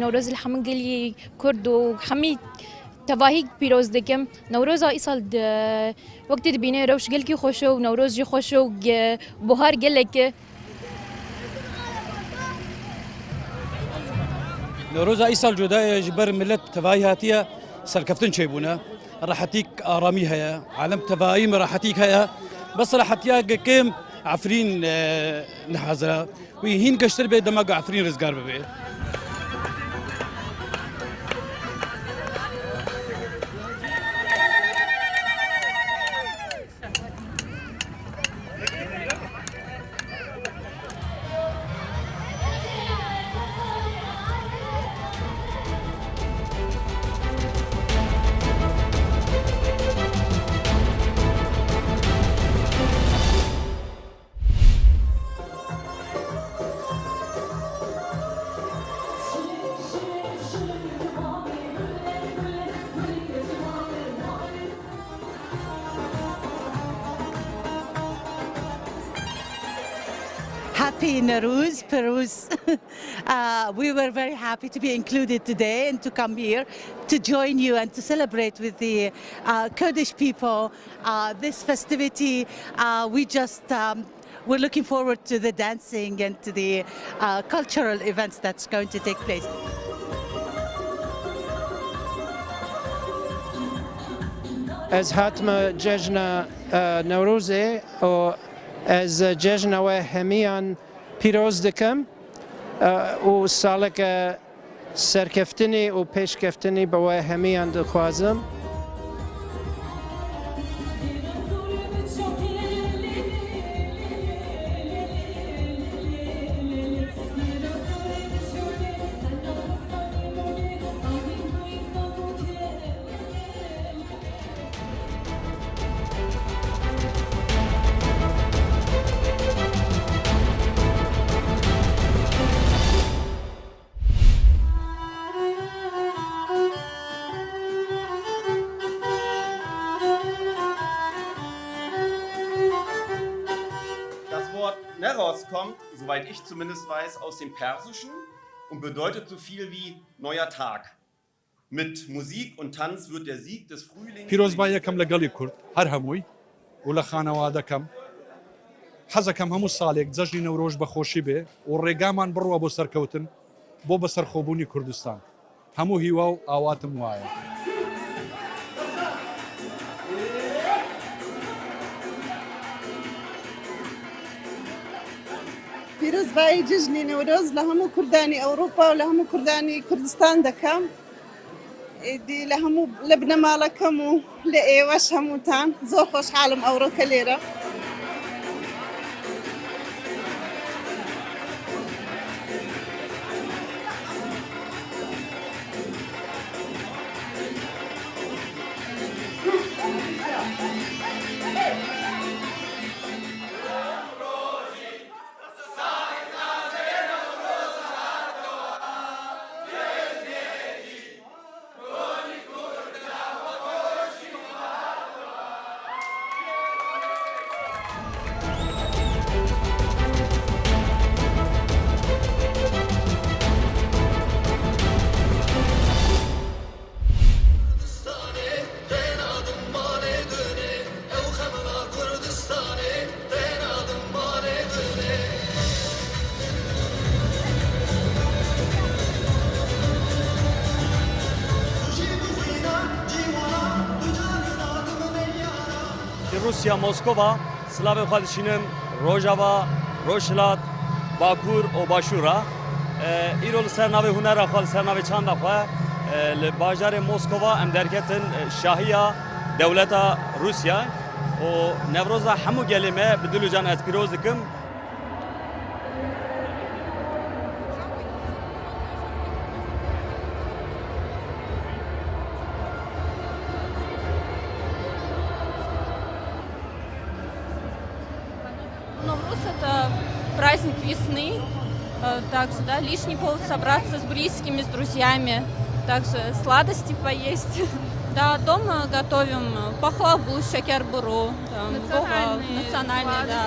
نەورۆز لە هەموو گەلی کورد و هەمی تەواهی پیرۆز دەکەم نەورۆزا ئیساڵ وەکتی دەبینێ ڕەوش گەلکی خۆشە و نەورۆزی خۆشە و بۆهار گەلێکە نەورۆزا ئیساڵ جودایە ji ber millet tevahî hatiye serkeftin çêbûne rahetîk aramî heye alem tevahî me rahetîk heye bes rahetiya kêm efrîn nihezira wî hîn geştir bê dema efrîn rizgar bibe. Happy Nowruz, Peruz. We were very happy to be included today and to come here to join you and to celebrate with the Kurdish people this festivity. We're looking forward to the dancing and to the cultural events that's going to take place. از هاتم جشن نوروزه و از جشن و همیان پیروز دکم و سالک سرکفتنی و پیشکفتنی با همیان دخوازم. Das Wort Neros kommt, soweit ich zumindest weiß, aus dem Persischen und bedeutet so viel wie neuer Tag. Mit Musik und Tanz wird der Sieg des Frühlings... پیرۆزبای یەکەم لەگەڵی کورد هەر هەمووی و لە خانەوادەکەم حەزەکەم هەموو ساڵێک جەژنی نەورۆژ بەخۆشی بێ و ڕێگامان بڕوە بۆ سەرکەوتن بۆ بەسەرخۆبوونی کوردستان هەموو هیوا و ئاواتم وایە. پیرۆزبایی جژنی نەورۆز لە هەموو کوردانی ئەوروپا و لە هەموو کوردانی کوردستان دەکەم لە هەموو لە بنەماڵەکەم و لە ئێوەش هەمووتان زۆر خۆشحاڵم ئەوڕۆکە لێرە. روسیا مسکووا سلاو خالشینم روجاوا روشلات باکور و باشورا ایرول سرناوی هنر خال سرناوی چند خوا لباجار مسکووا ام درکتن شاهیا دولت روسیا و نوروز همو گلمه بدلو جان از پیروز دکم Новорос – это праздник весны, также да, лишний повод собраться с близкими, с друзьями, также сладости поесть. Да, дома готовим пахлаву, шакер-буру, национальный, да.